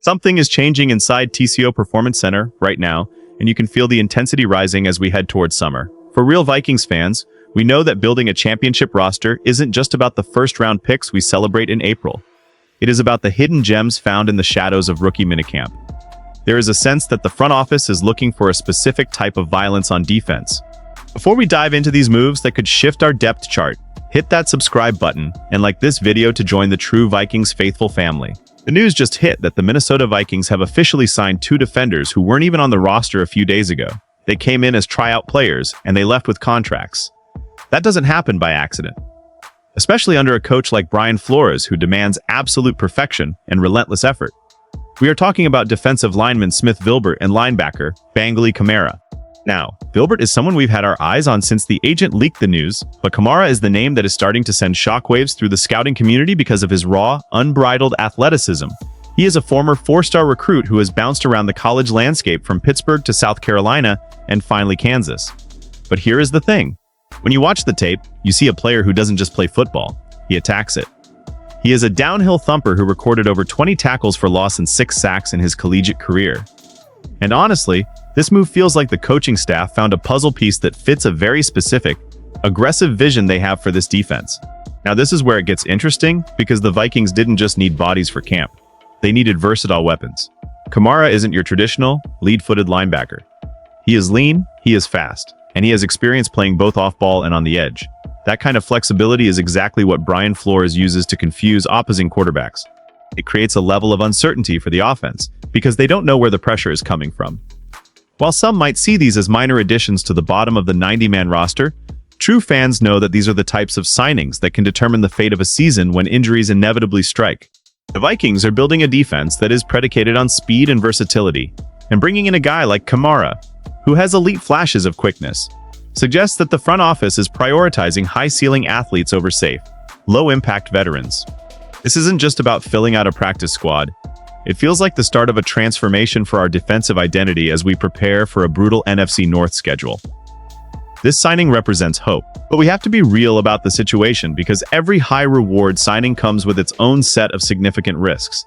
Something is changing inside TCO Performance Center right now, and you can feel the intensity rising as we head towards summer. For real Vikings fans, we know that building a championship roster isn't just about the first-round picks we celebrate in April. It is about the hidden gems found in the shadows of rookie minicamp. There is a sense that the front office is looking for a specific type of violence on defense. Before we dive into these moves that could shift our depth chart, hit that subscribe button and like this video to join the true Vikings faithful family. The news just hit that the Minnesota Vikings have officially signed 2 defenders who weren't even on the roster a few days ago. They came in as tryout players, and they left with contracts. That doesn't happen by accident, especially under a coach like Brian Flores, who demands absolute perfection and relentless effort. We are talking about defensive lineman Smith Vilbert and linebacker Bengali Kamara. Now, Vilbert is someone we've had our eyes on since the agent leaked the news, but Kamara is the name that is starting to send shockwaves through the scouting community because of his raw, unbridled athleticism. He is a former 4-star recruit who has bounced around the college landscape from Pittsburgh to South Carolina and finally Kansas. But here is the thing. When you watch the tape, you see a player who doesn't just play football, he attacks it. He is a downhill thumper who recorded over 20 tackles for loss and 6 sacks in his collegiate career. And honestly, this move feels like the coaching staff found a puzzle piece that fits a very specific, aggressive vision they have for this defense. Now this is where it gets interesting, because the Vikings didn't just need bodies for camp. They needed versatile weapons. Kamara isn't your traditional, lead-footed linebacker. He is lean, he is fast, and he has experience playing both off-ball and on the edge. That kind of flexibility is exactly what Brian Flores uses to confuse opposing quarterbacks. It creates a level of uncertainty for the offense, because they don't know where the pressure is coming from. While some might see these as minor additions to the bottom of the 90-man roster, true fans know that these are the types of signings that can determine the fate of a season when injuries inevitably strike. The Vikings are building a defense that is predicated on speed and versatility, and bringing in a guy like Kamara, who has elite flashes of quickness, suggests that the front office is prioritizing high-ceiling athletes over safe, low-impact veterans. This isn't just about filling out a practice squad. It feels like the start of a transformation for our defensive identity as we prepare for a brutal NFC North schedule. This signing represents hope, but we have to be real about the situation because every high-reward signing comes with its own set of significant risks.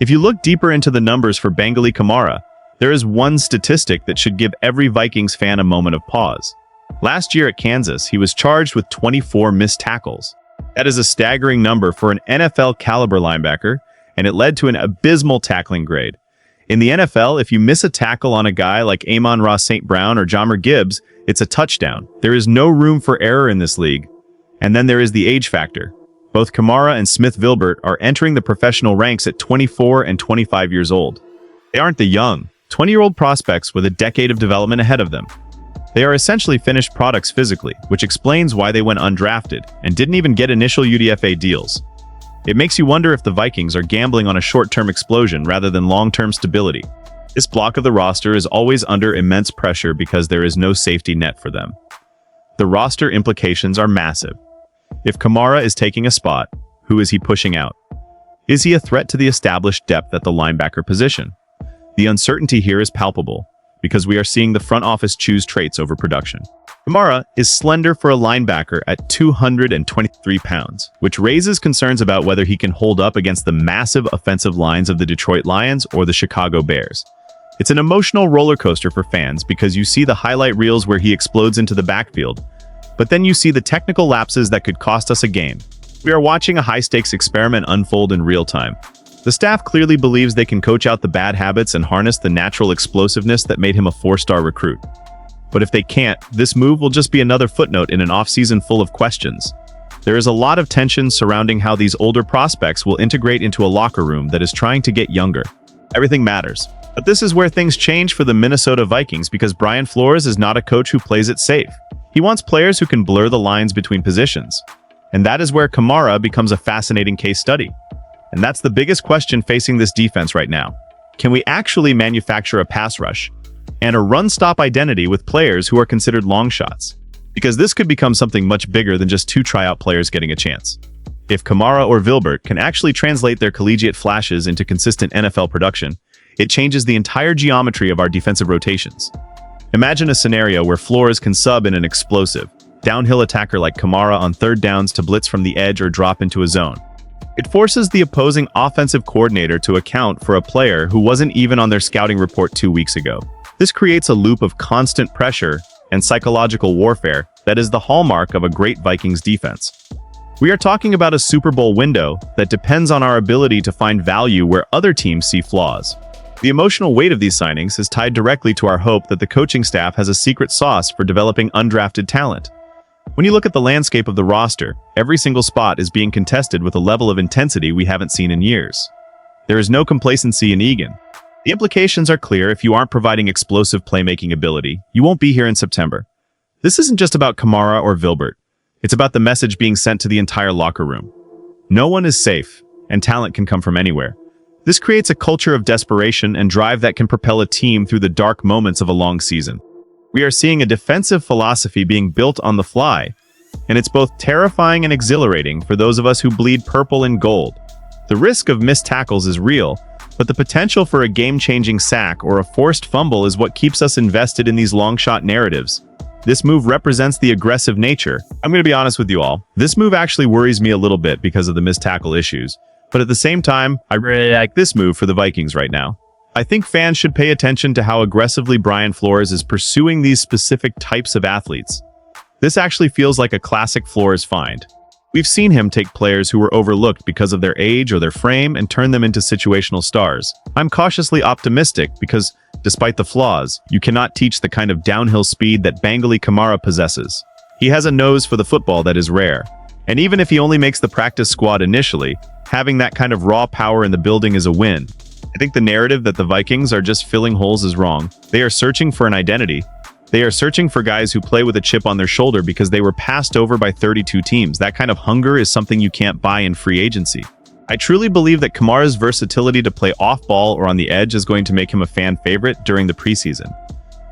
If you look deeper into the numbers for Bengali Kamara, there is one statistic that should give every Vikings fan a moment of pause. Last year at Kansas, he was charged with 24 missed tackles. That is a staggering number for an NFL-caliber linebacker, and it led to an abysmal tackling grade. In the NFL, if you miss a tackle on a guy like Amon-Ra St. Brown or Jahmyr Gibbs, it's a touchdown. There is no room for error in this league. And then there is the age factor. Both Kamara and Smith Vilbert are entering the professional ranks at 24 and 25 years old. They aren't the young, 20-year-old prospects with a decade of development ahead of them. They are essentially finished products physically, which explains why they went undrafted and didn't even get initial UDFA deals. It makes you wonder if the Vikings are gambling on a short-term explosion rather than long-term stability. This block of the roster is always under immense pressure because there is no safety net for them. The roster implications are massive. If Kamara is taking a spot, who is he pushing out? Is he a threat to the established depth at the linebacker position? The uncertainty here is palpable, because we are seeing the front office choose traits over production. Kamara is slender for a linebacker at 223 pounds, which raises concerns about whether he can hold up against the massive offensive lines of the Detroit Lions or the Chicago Bears. It's an emotional roller coaster for fans because you see the highlight reels where he explodes into the backfield, but then you see the technical lapses that could cost us a game. We are watching a high-stakes experiment unfold in real time. The staff clearly believes they can coach out the bad habits and harness the natural explosiveness that made him a 4-star recruit. But if they can't, this move will just be another footnote in an offseason full of questions. There is a lot of tension surrounding how these older prospects will integrate into a locker room that is trying to get younger. Everything matters. But this is where things change for the Minnesota Vikings because Brian Flores is not a coach who plays it safe. He wants players who can blur the lines between positions. And that is where Kamara becomes a fascinating case study. And that's the biggest question facing this defense right now. Can we actually manufacture a pass rush and a run-stop identity with players who are considered long shots? Because this could become something much bigger than just 2 tryout players getting a chance. If Kamara or Vilbert can actually translate their collegiate flashes into consistent NFL production, it changes the entire geometry of our defensive rotations. Imagine a scenario where Flores can sub in an explosive, downhill attacker like Kamara on 3rd downs to blitz from the edge or drop into a zone. It forces the opposing offensive coordinator to account for a player who wasn't even on their scouting report 2 weeks ago. This creates a loop of constant pressure and psychological warfare that is the hallmark of a great Vikings defense. We are talking about a Super Bowl window that depends on our ability to find value where other teams see flaws. The emotional weight of these signings is tied directly to our hope that the coaching staff has a secret sauce for developing undrafted talent. When you look at the landscape of the roster, every single spot is being contested with a level of intensity we haven't seen in years. There is no complacency in Egan. The implications are clear. If you aren't providing explosive playmaking ability, you won't be here in September. This isn't just about Kamara or Vilbert. It's about the message being sent to the entire locker room. No one is safe, and talent can come from anywhere. This creates a culture of desperation and drive that can propel a team through the dark moments of a long season. We are seeing a defensive philosophy being built on the fly, and it's both terrifying and exhilarating for those of us who bleed purple and gold. The risk of missed tackles is real, but the potential for a game-changing sack or a forced fumble is what keeps us invested in these long-shot narratives. This move represents the aggressive nature. I'm going to be honest with you all. This move actually worries me a little bit because of the missed tackle issues. But at the same time, I really like this move for the Vikings right now. I think fans should pay attention to how aggressively Brian Flores is pursuing these specific types of athletes. This actually feels like a classic Flores find. We've seen him take players who were overlooked because of their age or their frame and turn them into situational stars. I'm cautiously optimistic because, despite the flaws, you cannot teach the kind of downhill speed that Bengali Kamara possesses. He has a nose for the football that is rare. And even if he only makes the practice squad initially, having that kind of raw power in the building is a win. I think the narrative that the Vikings are just filling holes is wrong. They are searching for an identity. They are searching for guys who play with a chip on their shoulder because they were passed over by 32 teams. That kind of hunger is something you can't buy in free agency. I truly believe that Kamara's versatility to play off-ball or on the edge is going to make him a fan favorite during the preseason.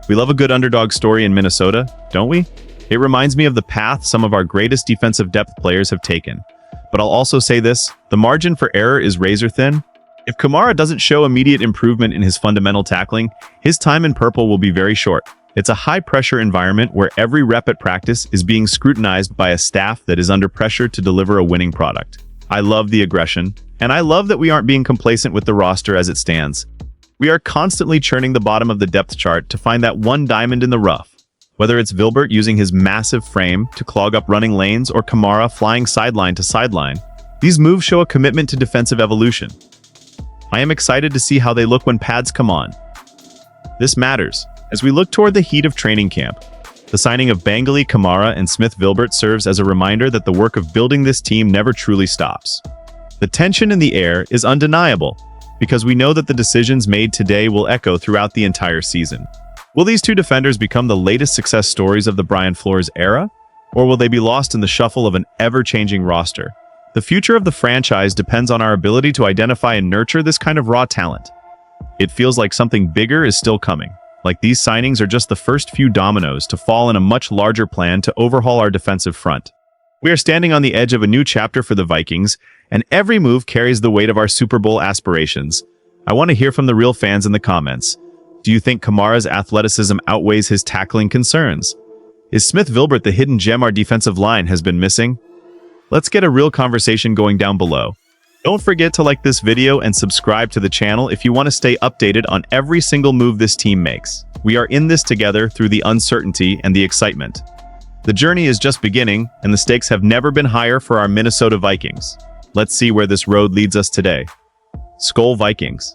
We love a good underdog story in Minnesota, don't we? It reminds me of the path some of our greatest defensive depth players have taken. But I'll also say this, the margin for error is razor thin. If Kamara doesn't show immediate improvement in his fundamental tackling, his time in purple will be very short. It's a high-pressure environment where every rep at practice is being scrutinized by a staff that is under pressure to deliver a winning product. I love the aggression, and I love that we aren't being complacent with the roster as it stands. We are constantly churning the bottom of the depth chart to find that one diamond in the rough. Whether it's Vilbert using his massive frame to clog up running lanes or Kamara flying sideline to sideline, these moves show a commitment to defensive evolution. I am excited to see how they look when pads come on. This matters. As we look toward the heat of training camp, the signing of Bengali Kamara and Smith Vilbert serves as a reminder that the work of building this team never truly stops. The tension in the air is undeniable, because we know that the decisions made today will echo throughout the entire season. Will these two defenders become the latest success stories of the Brian Flores era, or will they be lost in the shuffle of an ever-changing roster? The future of the franchise depends on our ability to identify and nurture this kind of raw talent. It feels like something bigger is still coming. Like these signings are just the first few dominoes to fall in a much larger plan to overhaul our defensive front. We are standing on the edge of a new chapter for the Vikings, and every move carries the weight of our Super Bowl aspirations. I want to hear from the real fans in the comments. Do you think Kamara's athleticism outweighs his tackling concerns? Is Smith Vilbert the hidden gem our defensive line has been missing? Let's get a real conversation going down below. Don't forget to like this video and subscribe to the channel if you want to stay updated on every single move this team makes. We are in this together through the uncertainty and the excitement. The journey is just beginning, and the stakes have never been higher for our Minnesota Vikings. Let's see where this road leads us today. Skol Vikings.